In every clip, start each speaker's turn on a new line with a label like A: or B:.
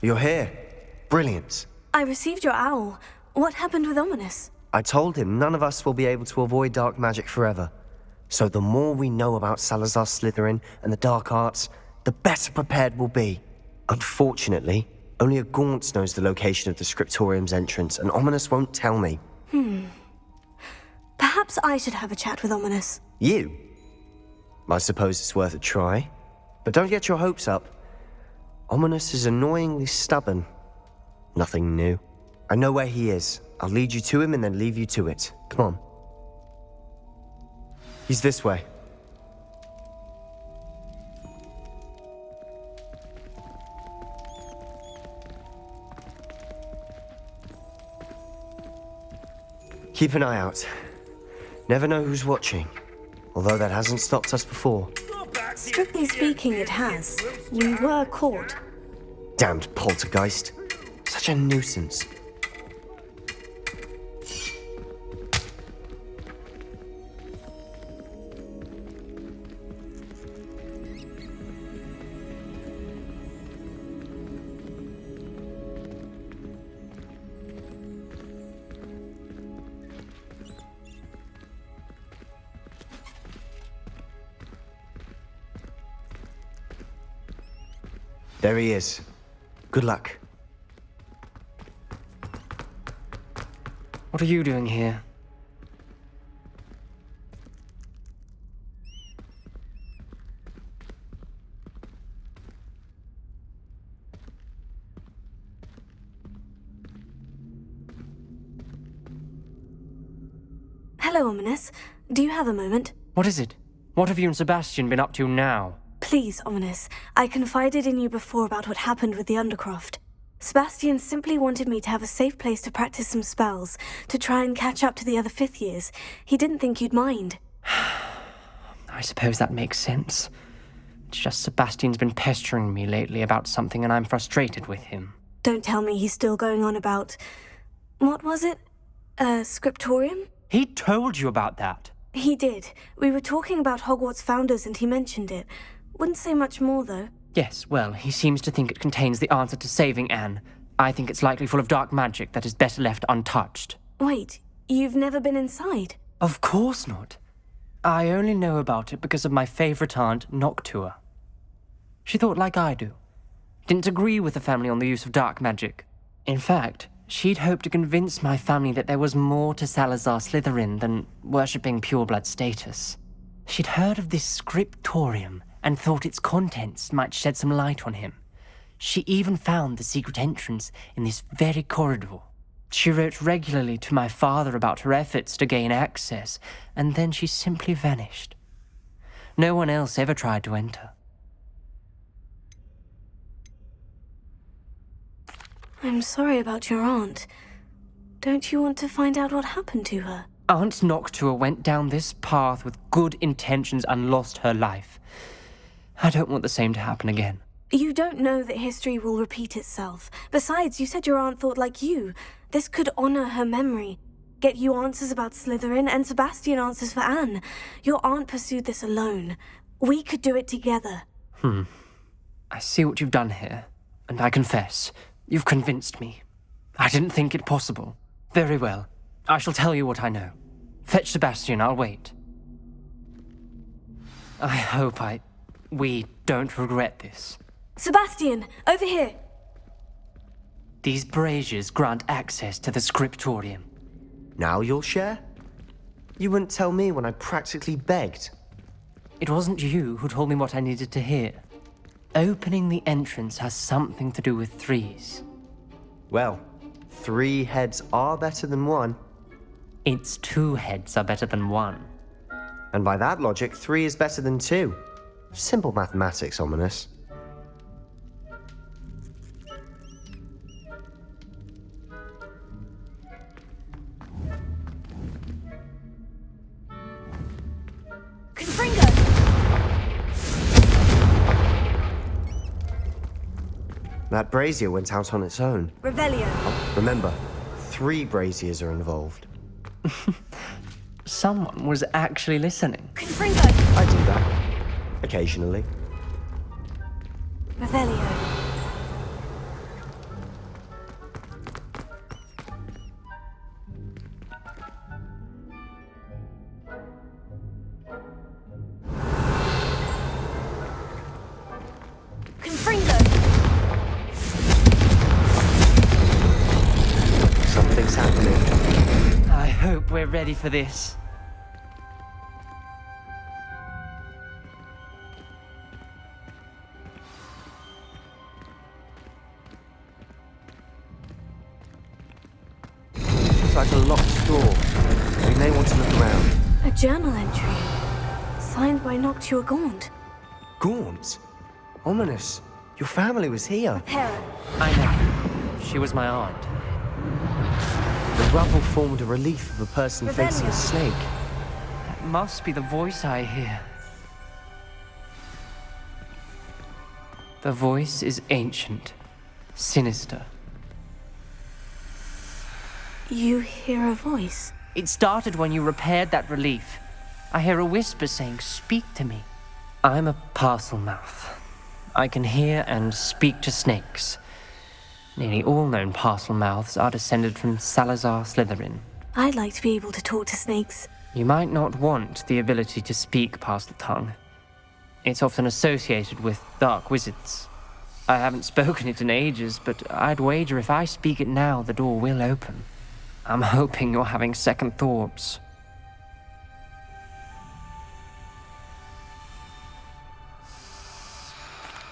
A: You're here. Brilliant.
B: I received your owl. What happened with Ominous?
A: I told him none of us will be able to avoid dark magic forever. So the more we know about Salazar Slytherin and the dark arts, the better prepared we'll be. Unfortunately, only a Gaunt knows the location of the Scriptorium's entrance, and Ominous won't tell me.
B: Perhaps I should have a chat with Ominous.
A: You? I suppose it's worth a try. But don't get your hopes up. Ominous is annoyingly stubborn. Nothing new. I know where he is. I'll lead you to him and then leave you to it. Come on. He's this way. Keep an eye out. Never know who's watching. Although that hasn't stopped us before.
B: Strictly speaking, it has. We were caught.
A: Damned poltergeist. Such a nuisance. There he is. Good luck.
C: What are you doing here?
B: Hello, Ominous. Do you have a moment?
C: What is it? What have you and Sebastian been up to now?
B: Please, Ominous. I confided in you before about what happened with the Undercroft. Sebastian simply wanted me to have a safe place to practice some spells, to try and catch up to the other fifth years. He didn't think you'd mind.
C: I suppose that makes sense. It's just Sebastian's been pestering me lately about something and I'm frustrated with him.
B: Don't tell me he's still going on about... What was it? Scriptorium?
C: He told you about that?
B: He did. We were talking about Hogwarts founders and he mentioned it. Wouldn't say much more, though.
C: Yes, well, he seems to think it contains the answer to saving Anne. I think it's likely full of dark magic that is better left untouched.
B: Wait, you've never been inside?
C: Of course not. I only know about it because of my favorite aunt, Noctua. She thought like I do. Didn't agree with the family on the use of dark magic. In fact, she'd hoped to convince my family that there was more to Salazar Slytherin than worshipping pureblood status. She'd heard of this scriptorium and thought its contents might shed some light on him. She even found the secret entrance in this very corridor. She wrote regularly to my father about her efforts to gain access, and then she simply vanished. No one else ever tried to enter.
B: I'm sorry about your aunt. Don't you want to find out what happened to her?
C: Aunt Noctua went down this path with good intentions and lost her life. I don't want the same to happen again.
B: You don't know that history will repeat itself. Besides, you said your aunt thought like you. This could honor her memory. Get you answers about Slytherin and Sebastian answers for Anne. Your aunt pursued this alone. We could do it together.
C: I see what you've done here, and I confess, you've convinced me. I didn't think it possible. Very well. I shall tell you what I know. Fetch Sebastian, I'll wait. I hope we don't regret this.
B: Sebastian, over here.
C: These braziers grant access to the scriptorium.
A: Now you'll share? You wouldn't tell me when I practically begged.
C: It wasn't you who told me what I needed to hear. Opening the entrance has something to do with threes.
A: Well, 3 heads are better than 1.
C: It's 2 heads are better than 1.
A: And by that logic, 3 is better than 2. Simple mathematics, Ominous.
B: Confringo!
A: That brazier went out on its own.
B: Revelio.
A: Remember, 3 braziers are involved.
C: Someone was actually listening.
B: Confringo!
A: I do that. Occasionally.
B: Revelio.
C: we're ready for this.
A: It's like a locked door. We may want to look around.
B: A journal entry. Signed by Noctua Gaunt.
A: Gaunt? Ominous. Your family was here.
B: Parent.
C: I know. She was my aunt.
A: The rubble formed a relief of a person facing a snake.
C: That must be the voice I hear. The voice is ancient, sinister.
B: You hear a voice?
C: It started when you repaired that relief. I hear a whisper saying, "Speak to me." I'm a parcel mouth. I can hear and speak to snakes. Nearly all known parcel mouths are descended from Salazar Slytherin.
B: I'd like to be able to talk to snakes.
C: You might not want the ability to speak parcel tongue. It's often associated with dark wizards. I haven't spoken it in ages, but I'd wager if I speak it now, the door will open. I'm hoping you're having second thoughts.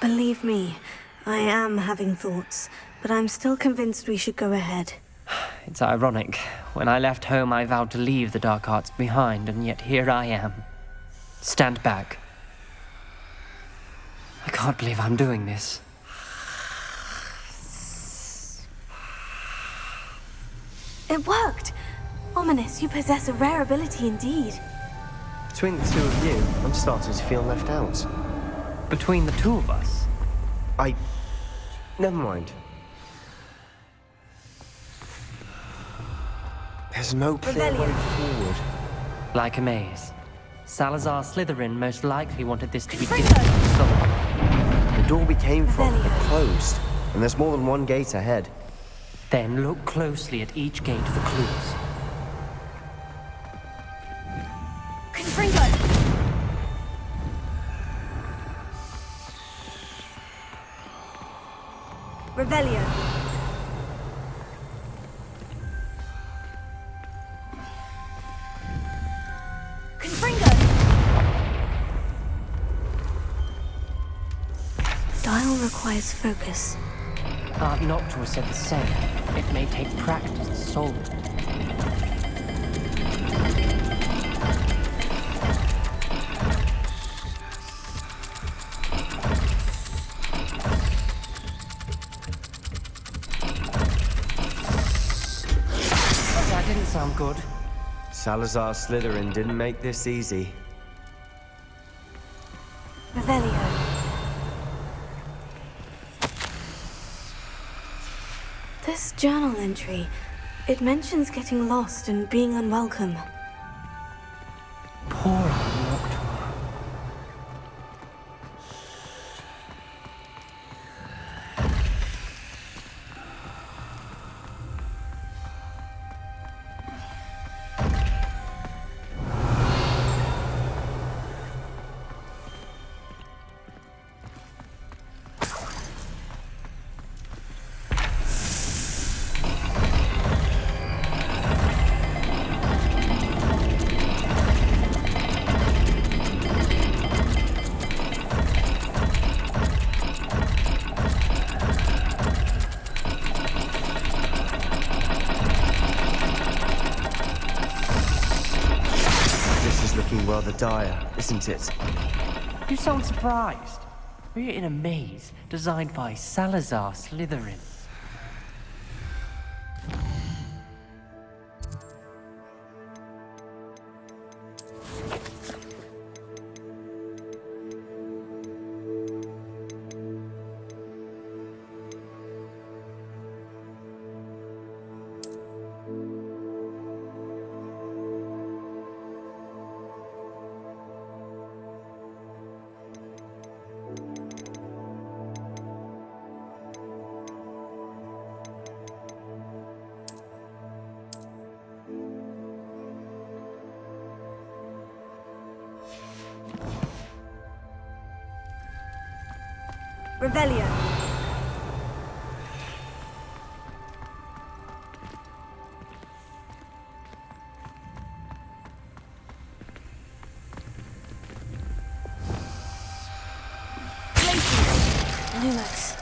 B: Believe me, I am having thoughts, but I'm still convinced we should go ahead.
C: It's ironic. When I left home, I vowed to leave the dark arts behind, and yet here I am. Stand back. I can't believe I'm doing this.
B: It worked! Ominous, you possess a rare ability indeed.
A: Between the two of you, I'm starting to feel left out.
C: Between the two of us?
A: Never mind. There's no clear way forward.
C: Like a maze. Salazar Slytherin most likely wanted this to be different from Slytherin.
A: The door we came from
B: Revelio.
A: had closed, and there's more than one gate ahead.
C: Then look closely at each gate for clues.
B: Confringo! Revelio. Confringo! Dial requires focus.
C: Aunt Noctua said the same. It may take practice to solve it. That didn't sound good.
A: Salazar Slytherin didn't make this easy.
B: Revelio. This journal entry, it mentions getting lost and being unwelcome.
C: Poor Aunt Noctua.
A: Rather dire, isn't it?
C: You sound surprised. We're in a maze designed by Salazar Slytherin.
B: Revelio. Lumos.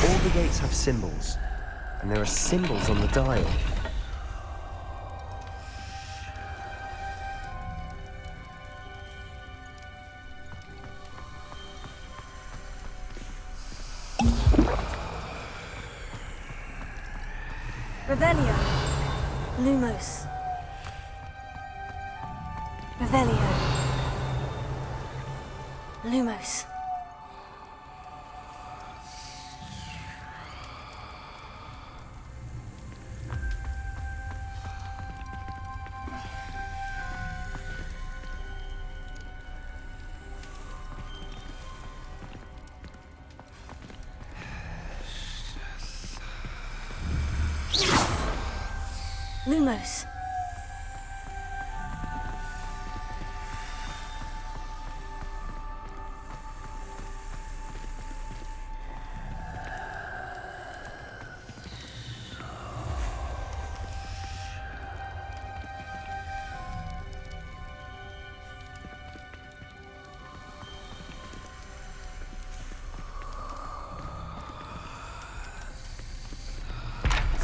A: All the gates have symbols, and there are symbols on the dial.
B: Revelio. Lumos. Revelio. Lumos. Lumos.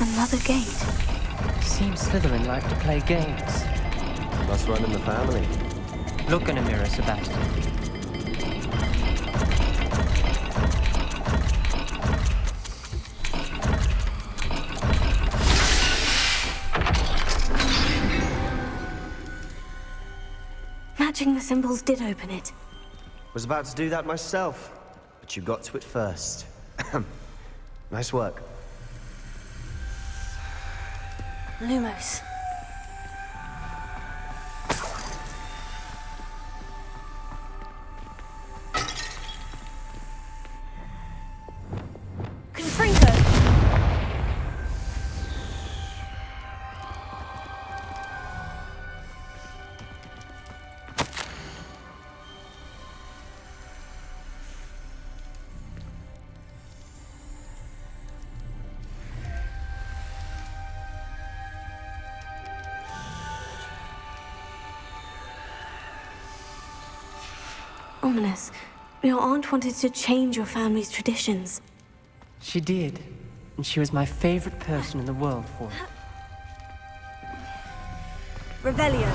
B: Another gate.
C: Seems Slytherin like to play games.
A: Must run in the family.
C: Look in a mirror, Sebastian.
B: Matching the symbols did open it.
A: Was about to do that myself, but you got to it first. Nice work.
B: Lumos. Confringo. Ominous. Your aunt wanted to change your family's traditions.
C: She did, and she was my favorite person in the world for it.
B: Revelio.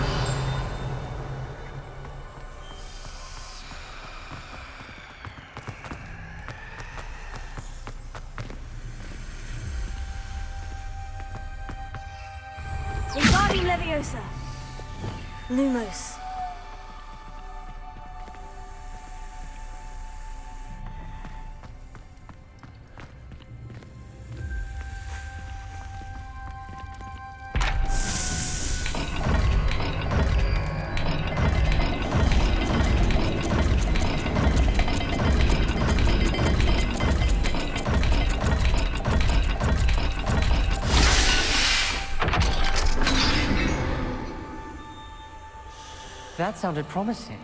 B: Wingardium Leviosa. Lumos.
C: That sounded promising.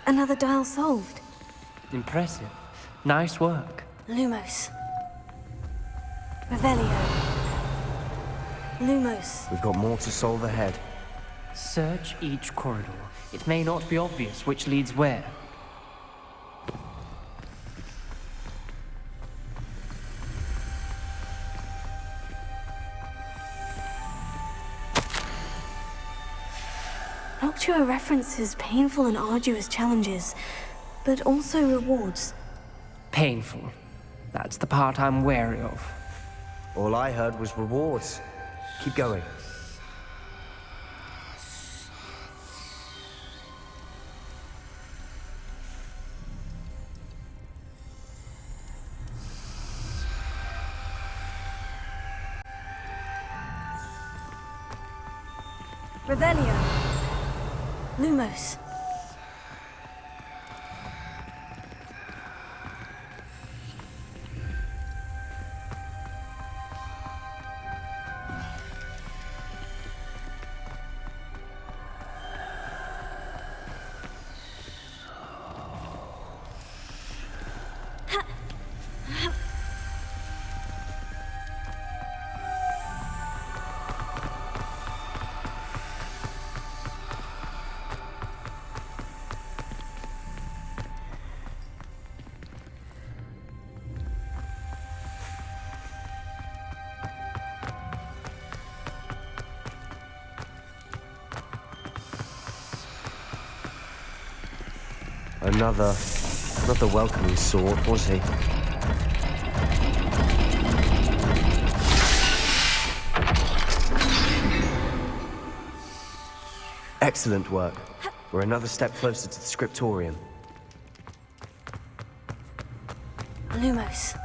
B: Another dial solved.
C: Impressive. Nice work.
B: Lumos. Revelio. Lumos.
A: We've got more to solve ahead.
C: Search each corridor. It may not be obvious which leads where.
B: Noctua references painful and arduous challenges, but also rewards.
C: Painful. That's the part I'm wary of.
A: All I heard was rewards. Keep going.
B: Revelio. Lumos.
A: Not the welcoming sort, was he? Excellent work. We're another step closer to the scriptorium.
B: Lumos.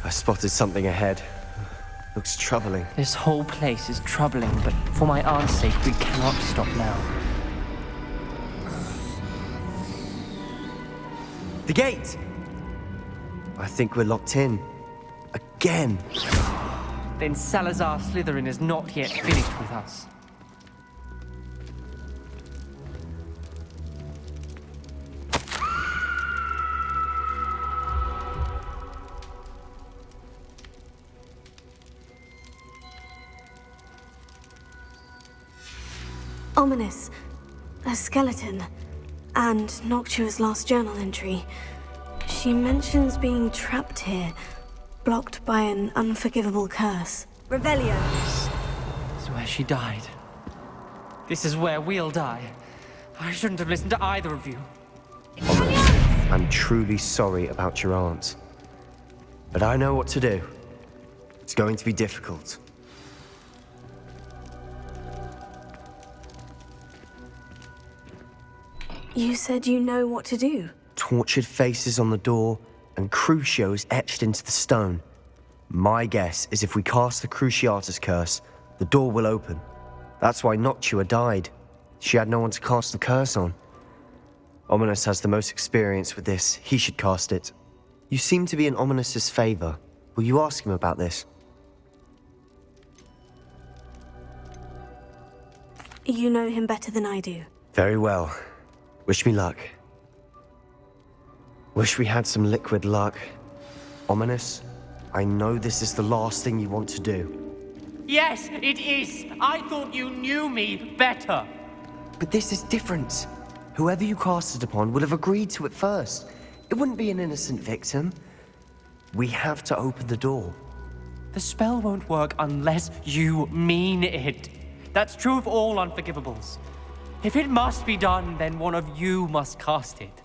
A: I spotted something ahead. Looks troubling.
C: This whole place is troubling, but for my aunt's sake, we cannot stop now.
A: The gate! I think we're locked in. Again.
C: Then Salazar Slytherin is not yet finished with us.
B: Ominous. A skeleton. And Noctua's last journal entry. She mentions being trapped here, blocked by an unforgivable curse. Revelio.
C: This is where she died. This is where we'll die. I shouldn't have listened to either of you.
A: I'm truly sorry about your aunt. But I know what to do. It's going to be difficult.
B: You said you know what to do.
A: Tortured faces on the door and Crucios etched into the stone. My guess is if we cast the Cruciatus curse, the door will open. That's why Noctua died. She had no one to cast the curse on. Ominous has the most experience with this. He should cast it. You seem to be in Ominous's favor. Will you ask him about this?
B: You know him better than I do.
A: Very well. Wish me luck. Wish we had some liquid luck. Ominous, I know this is the last thing you want to do.
C: Yes, it is! I thought you knew me better!
A: But this is different. Whoever you cast it upon would have agreed to it first. It wouldn't be an innocent victim. We have to open the door.
C: The spell won't work unless you mean it. That's true of all unforgivables. If it must be done, then one of you must cast it.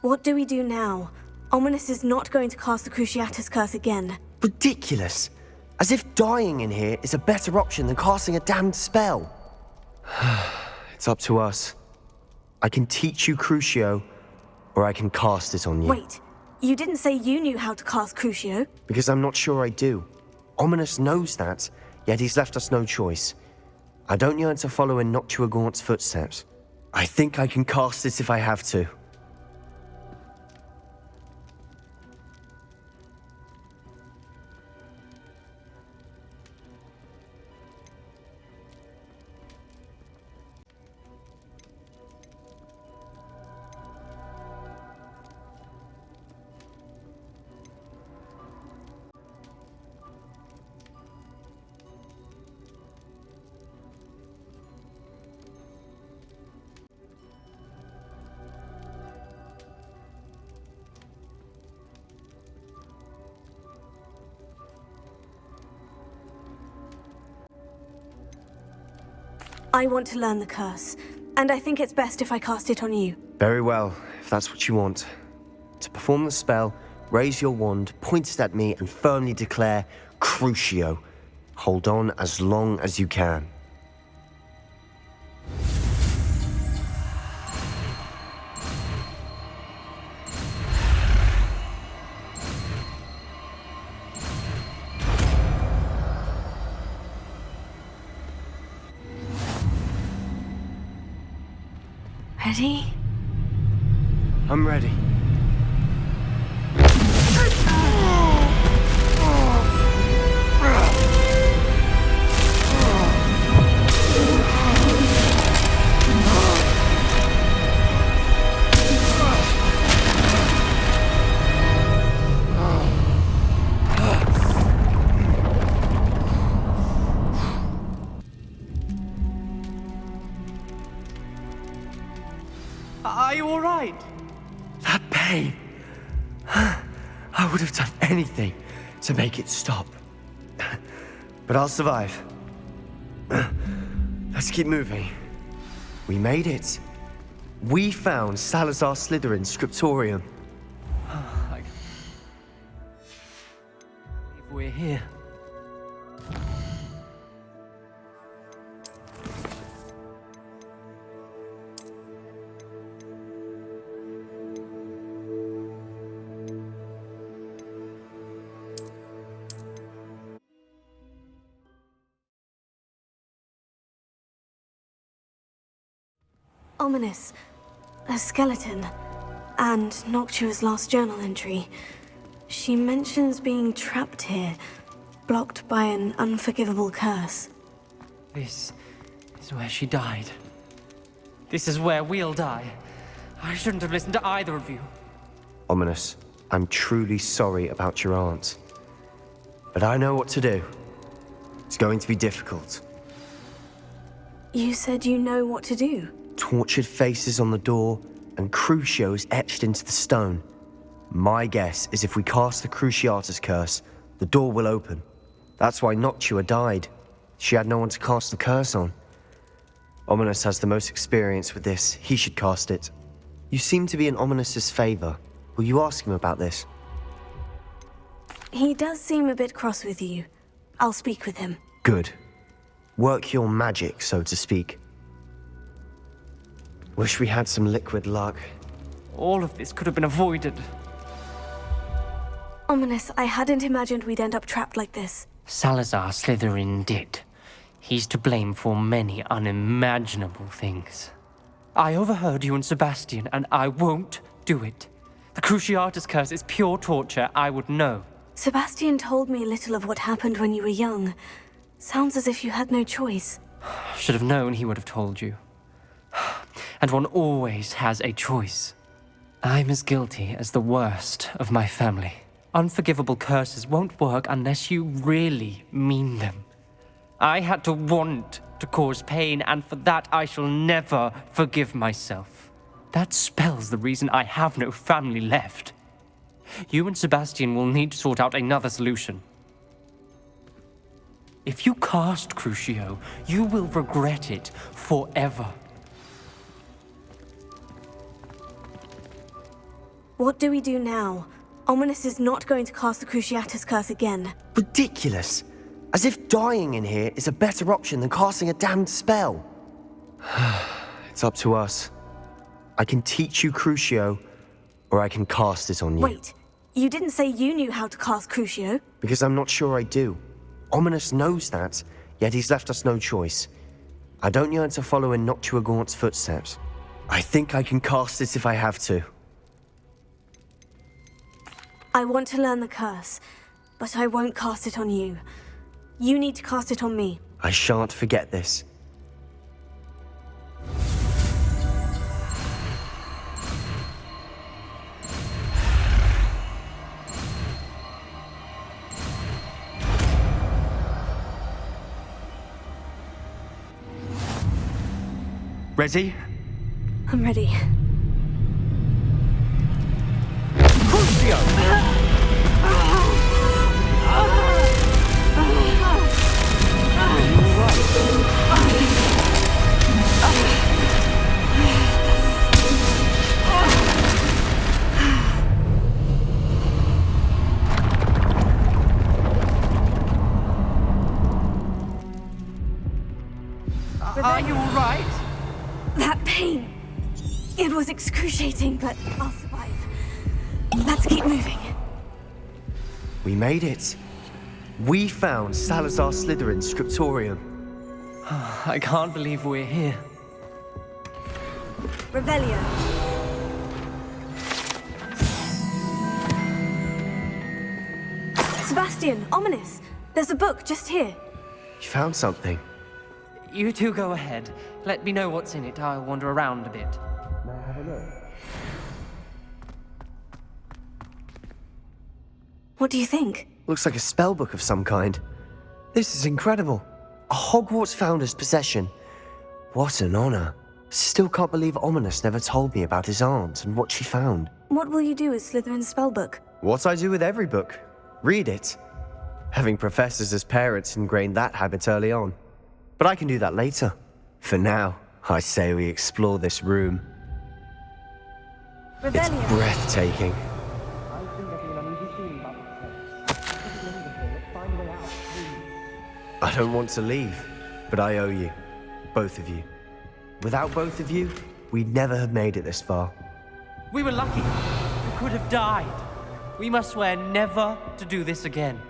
B: What do we do now? Ominous is not going to cast the Cruciatus curse again.
A: Ridiculous. As if dying in here is a better option than casting a damned spell. It's up to us. I can teach you Crucio, or I can cast it on you.
B: Wait, you didn't say you knew how to cast Crucio?
A: Because I'm not sure I do. Ominous knows that, yet he's left us no choice. I don't yearn to follow in Noctua Gaunt's footsteps. I think I can cast it if I have to.
B: I want to learn the curse, and I think it's best if I cast it on you.
A: Very well, if that's what you want. To perform the spell, raise your wand, point it at me, and firmly declare, Crucio. Hold on as long as you can.
B: Ready?
A: I'm ready.
C: Are you all right?
A: That pain. I would have done anything to make it stop. But I'll survive. Let's keep moving. We made it. We found Salazar Slytherin's scriptorium.
C: I can't believe we're here.
B: Ominous. A skeleton. And Noctua's last journal entry. She mentions being trapped here, blocked by an unforgivable curse.
C: This is where she died. This is where we'll die. I shouldn't have listened to either of you.
A: Ominous, I'm truly sorry about your aunt. But I know what to do. It's going to be difficult.
B: You said you know what to do.
A: Tortured faces on the door, and Crucios etched into the stone. My guess is if we cast the Cruciatus curse, the door will open. That's why Noctua died. She had no one to cast the curse on. Ominous has the most experience with this. He should cast it. You seem to be in Ominous's favor. Will you ask him about this?
B: He does seem a bit cross with you. I'll speak with him.
A: Good. Work your magic, so to speak. Wish we had some liquid luck.
C: All of this could have been avoided.
B: Ominous, I hadn't imagined we'd end up trapped like this.
C: Salazar Slytherin did. He's to blame for many unimaginable things. I overheard you and Sebastian, and I won't do it. The Cruciatus curse is pure torture, I would know.
B: Sebastian told me a little of what happened when you were young. Sounds as if you had no choice.
C: Should have known he would have told you. And one always has a choice. I'm as guilty as the worst of my family. Unforgivable curses won't work unless you really mean them. I had to want to cause pain, and for that I shall never forgive myself. That spells the reason I have no family left. You and Sebastian will need to sort out another solution. If you cast Crucio, you will regret it forever.
B: What do we do now? Ominous is not going to cast the Cruciatus curse again.
A: Ridiculous! As if dying in here is a better option than casting a damned spell. It's up to us. I can teach you Crucio, or I can cast it on you.
B: Wait, you didn't say you knew how to cast Crucio?
A: Because I'm not sure I do. Ominous knows that, yet he's left us no choice. I don't yearn to follow in Noctua Gaunt's footsteps. I think I can cast it if I have to.
B: I want to learn the curse, but I won't cast it on you. You need to cast it on me.
A: I shan't forget this. Ready?
B: I'm ready.
C: Are you all right?
B: That pain. It was excruciating, but I'll survive. Let's keep moving.
A: We made it. We found Salazar Slytherin's scriptorium.
C: I can't believe we're here.
B: Revelio. Sebastian, ominous. There's a book just here.
A: You found something.
C: You two go ahead. Let me know what's in it. I'll wander around a bit.
A: May I have a look?
B: What do you think?
A: Looks like a spell book of some kind. This is incredible. A Hogwarts founder's possession. What an honor. Still can't believe Ominous never told me about his aunt and what she found.
B: What will you do with Slytherin's spellbook?
A: What I do with every book. Read it. Having professors as parents ingrained that habit early on. But I can do that later. For now, I say we explore this room. It's
B: Revelio.
A: breathtaking. I don't want to leave, but I owe you. Both of you. Without both of you, we'd never have made it this far.
C: We were lucky. We could have died. We must swear never to do this again.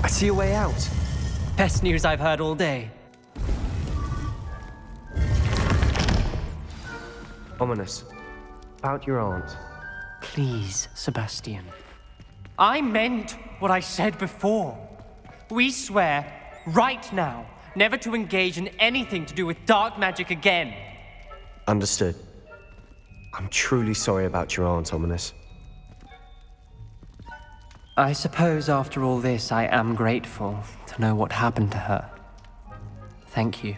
A: I see a way out.
C: Best news I've heard all day.
A: Ominous. About your aunt.
C: Please, Sebastian. I meant what I said before. We swear, right now, never to engage in anything to do with dark magic again.
A: Understood. I'm truly sorry about your aunt, Ominous.
C: I suppose after all this, I am grateful to know what happened to her. Thank you.